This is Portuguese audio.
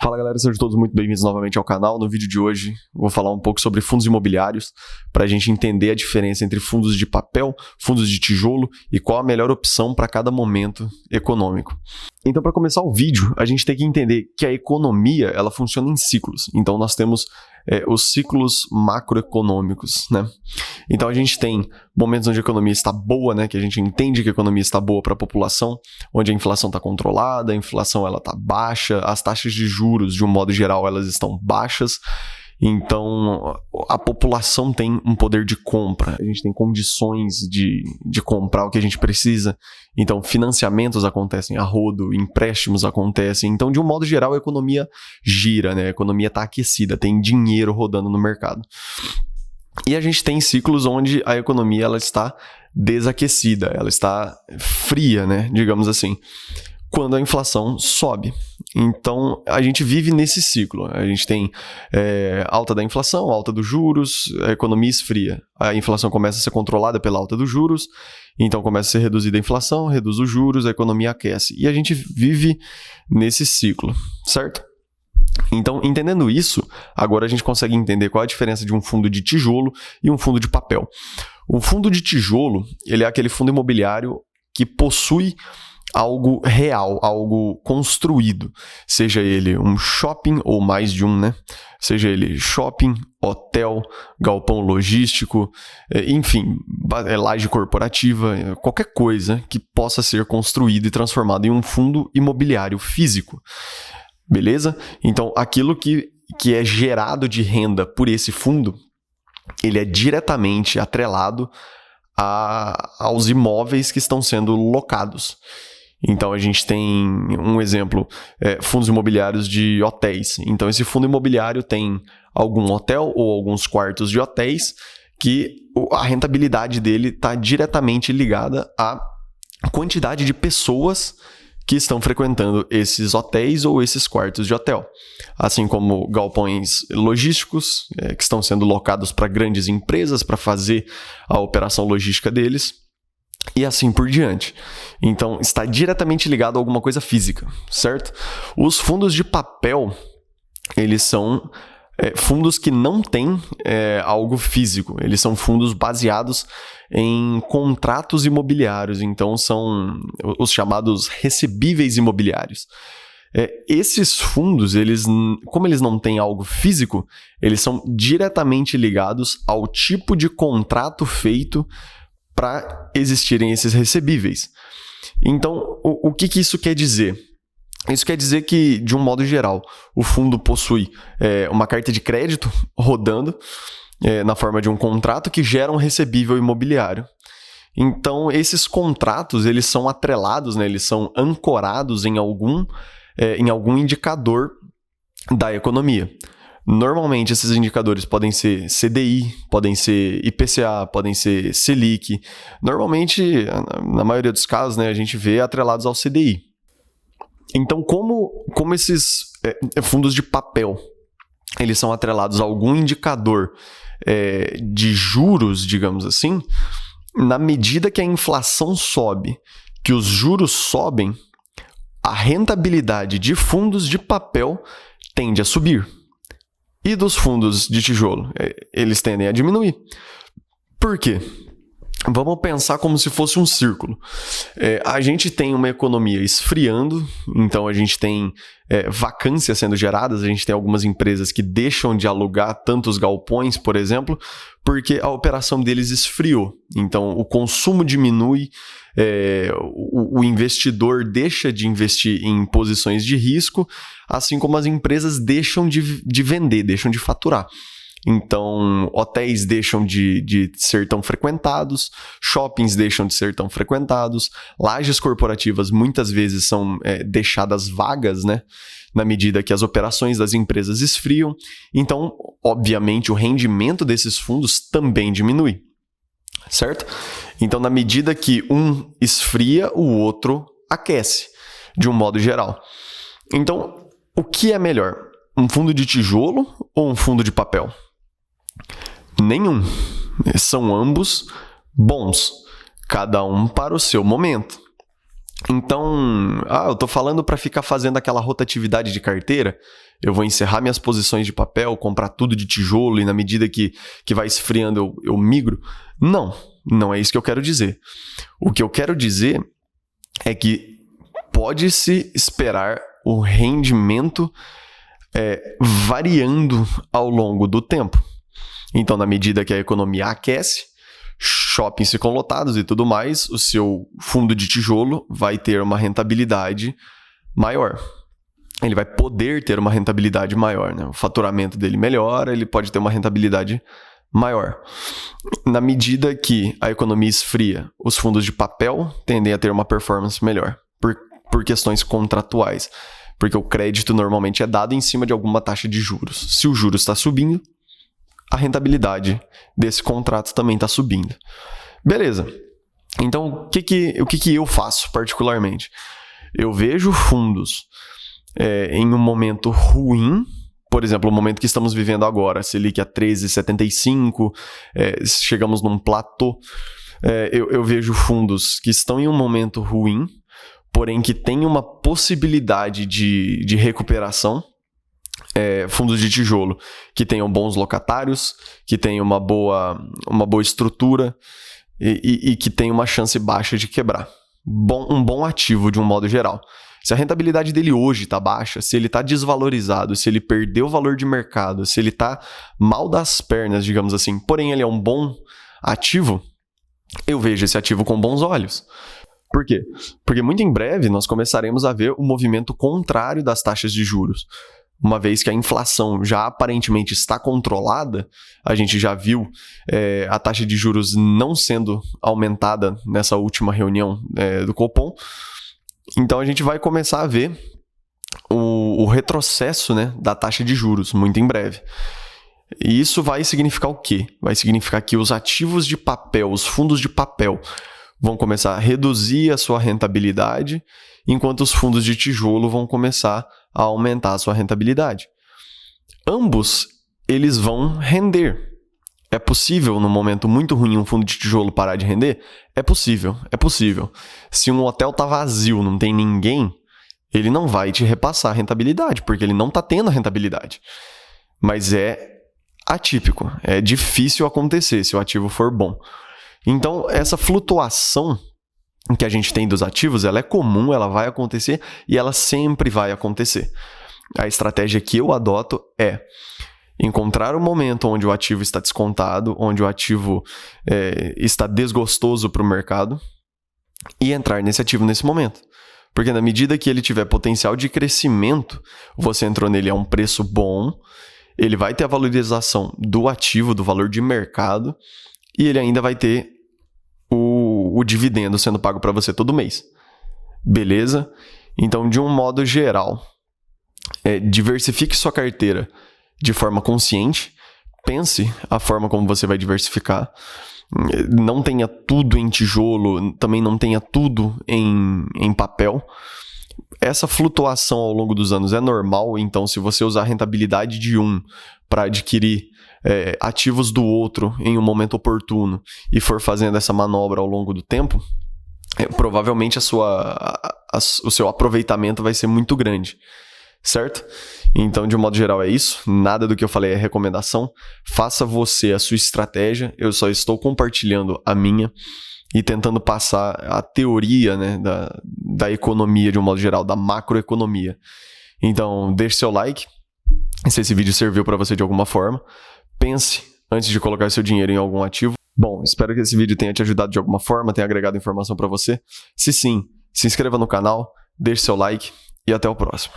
Fala galera, sejam todos muito bem-vindos novamente ao canal. No vídeo de hoje eu vou falar um pouco sobre fundos imobiliários para a gente entender a diferença entre fundos de papel, fundos de tijolo e qual a melhor opção para cada momento econômico. Então, para começar o vídeo, a gente tem que entender que a economia ela funciona em ciclos. Então nós temos os ciclos macroeconômicos, né? Então a gente tem momentos onde a economia está boa, né? Que a gente entende que a economia está boa para a população, onde a inflação está controlada, a inflação ela está baixa, as taxas de juros, de um modo geral, elas estão baixas. Então, a população tem um poder de compra, a gente tem condições de comprar o que a gente precisa. Então, financiamentos acontecem a rodo, empréstimos acontecem. Então, de um modo geral, a economia gira, né? A economia está aquecida, tem dinheiro rodando no mercado. E a gente tem ciclos onde a economia ela está desaquecida, ela está fria, né? Digamos assim, quando a inflação sobe. Então, a gente vive nesse ciclo. A gente tem alta da inflação, alta dos juros, a economia esfria. A inflação começa a ser controlada pela alta dos juros, então começa a ser reduzida a inflação, reduz os juros, a economia aquece. E a gente vive nesse ciclo, certo? Então, entendendo isso, agora a gente consegue entender qual é a diferença de um fundo de tijolo e um fundo de papel. O fundo de tijolo, ele é aquele fundo imobiliário que possui algo real, algo construído, seja ele um shopping ou mais de um, né? Seja ele shopping, hotel, galpão logístico, enfim, laje corporativa, qualquer coisa que possa ser construído e transformado em um fundo imobiliário físico. Beleza? Então, aquilo que é gerado de renda por esse fundo, ele é diretamente atrelado aos imóveis que estão sendo locados. Então, a gente tem um exemplo, fundos imobiliários de hotéis. Então, esse fundo imobiliário tem algum hotel ou alguns quartos de hotéis que a rentabilidade dele está diretamente ligada à quantidade de pessoas que estão frequentando esses hotéis ou esses quartos de hotel. Assim como galpões logísticos, que estão sendo locados para grandes empresas para fazer a operação logística deles. E assim por diante. Então, está diretamente ligado a alguma coisa física, certo? Os fundos de papel, eles são fundos que não têm algo físico. Eles são fundos baseados em contratos imobiliários. Então, são os chamados recebíveis imobiliários. Esses fundos, como eles não têm algo físico, eles são diretamente ligados ao tipo de contrato feito para existirem esses recebíveis. Então, o que isso quer dizer? Isso quer dizer que, de um modo geral, o fundo possui uma carta de crédito rodando na forma de um contrato que gera um recebível imobiliário. Então, esses contratos eles são atrelados, né, eles são ancorados em algum indicador da economia. Normalmente, esses indicadores podem ser CDI, podem ser IPCA, podem ser Selic. Normalmente, na maioria dos casos, né, a gente vê atrelados ao CDI. Então, como esses fundos de papel eles são atrelados a algum indicador de juros, digamos assim, na medida que a inflação sobe, que os juros sobem, a rentabilidade de fundos de papel tende a subir. E dos fundos de tijolo, eles tendem a diminuir. Por quê? Vamos pensar como se fosse um círculo. A gente tem uma economia esfriando, então a gente tem vacâncias sendo geradas, a gente tem algumas empresas que deixam de alugar tantos galpões, por exemplo, porque a operação deles esfriou. Então o consumo diminui, o investidor deixa de investir em posições de risco, assim como as empresas deixam de vender, deixam de faturar. Então, hotéis deixam de ser tão frequentados, shoppings deixam de ser tão frequentados, lajes corporativas muitas vezes são deixadas vagas, né? Na medida que as operações das empresas esfriam. Então, obviamente, o rendimento desses fundos também diminui, certo? Então, na medida que um esfria, o outro aquece, de um modo geral. Então, o que é melhor? Um fundo de tijolo ou um fundo de papel? Nenhum. São ambos bons, cada um para o seu momento. Então, eu tô falando para ficar fazendo aquela rotatividade de carteira, eu vou encerrar minhas posições de papel, comprar tudo de tijolo e na medida que vai esfriando eu migro. Não é isso que eu quero dizer. O que eu quero dizer é que pode-se esperar o rendimento variando ao longo do tempo. Então, na medida que a economia aquece, shoppings ficam lotados e tudo mais, o seu fundo de tijolo vai ter uma rentabilidade maior. Ele vai poder ter uma rentabilidade maior, né? O faturamento dele melhora, ele pode ter uma rentabilidade maior. Na medida que a economia esfria, os fundos de papel tendem a ter uma performance melhor, por questões contratuais, porque o crédito normalmente é dado em cima de alguma taxa de juros. Se o juros está subindo, a rentabilidade desse contrato também está subindo. Beleza. Então, o que eu faço particularmente? Eu vejo fundos em um momento ruim, por exemplo, o momento que estamos vivendo agora, Selic a 13,75, chegamos num platô. Eu vejo fundos que estão em um momento ruim, porém que tem uma possibilidade de recuperação. Fundos de tijolo que tenham bons locatários, que tenham uma boa estrutura e que tenham uma chance baixa de quebrar. Um bom ativo de um modo geral. Se a rentabilidade dele hoje está baixa, se ele está desvalorizado, se ele perdeu o valor de mercado, se ele está mal das pernas, digamos assim, porém ele é um bom ativo, eu vejo esse ativo com bons olhos. Por quê? Porque muito em breve nós começaremos a ver o movimento contrário das taxas de juros. Uma vez que a inflação já aparentemente está controlada, a gente já viu a taxa de juros não sendo aumentada nessa última reunião do Copom. Então a gente vai começar a ver o retrocesso, né, da taxa de juros muito em breve. E isso vai significar o quê? Vai significar que os ativos de papel, os fundos de papel, vão começar a reduzir a sua rentabilidade, enquanto os fundos de tijolo vão começar a aumentar a sua rentabilidade. Ambos, eles vão render. É possível, num momento muito ruim, um fundo de tijolo parar de render? É possível. Se um hotel tá vazio, não tem ninguém, ele não vai te repassar a rentabilidade, porque ele não tá tendo a rentabilidade. Mas é atípico, é difícil acontecer se o ativo for bom. Então, essa flutuação que a gente tem dos ativos, ela é comum, ela vai acontecer e ela sempre vai acontecer. A estratégia que eu adoto é encontrar o momento onde o ativo está descontado, onde o ativo está desgostoso para o mercado e entrar nesse ativo nesse momento. Porque na medida que ele tiver potencial de crescimento, você entrou nele a um preço bom, ele vai ter a valorização do ativo, do valor de mercado, e ele ainda vai ter o dividendo sendo pago para você todo mês. Beleza? Então, de um modo geral, diversifique sua carteira de forma consciente. Pense a forma como você vai diversificar. Não tenha tudo em tijolo, também não tenha tudo em papel. Essa flutuação ao longo dos anos é normal, então se você usar a rentabilidade de um para adquirir ativos do outro em um momento oportuno e for fazendo essa manobra ao longo do tempo, provavelmente o seu aproveitamento vai ser muito grande, certo? Então, de um modo geral, é isso. Nada do que eu falei é recomendação. Faça você a sua estratégia. Eu só estou compartilhando a minha e tentando passar a teoria, né, da economia de um modo geral, da macroeconomia. Então, deixe seu like se esse vídeo serviu para você de alguma forma. Pense antes de colocar seu dinheiro em algum ativo. Bom, espero que esse vídeo tenha te ajudado de alguma forma, tenha agregado informação para você. Se sim, se inscreva no canal, deixe seu like e até o próximo.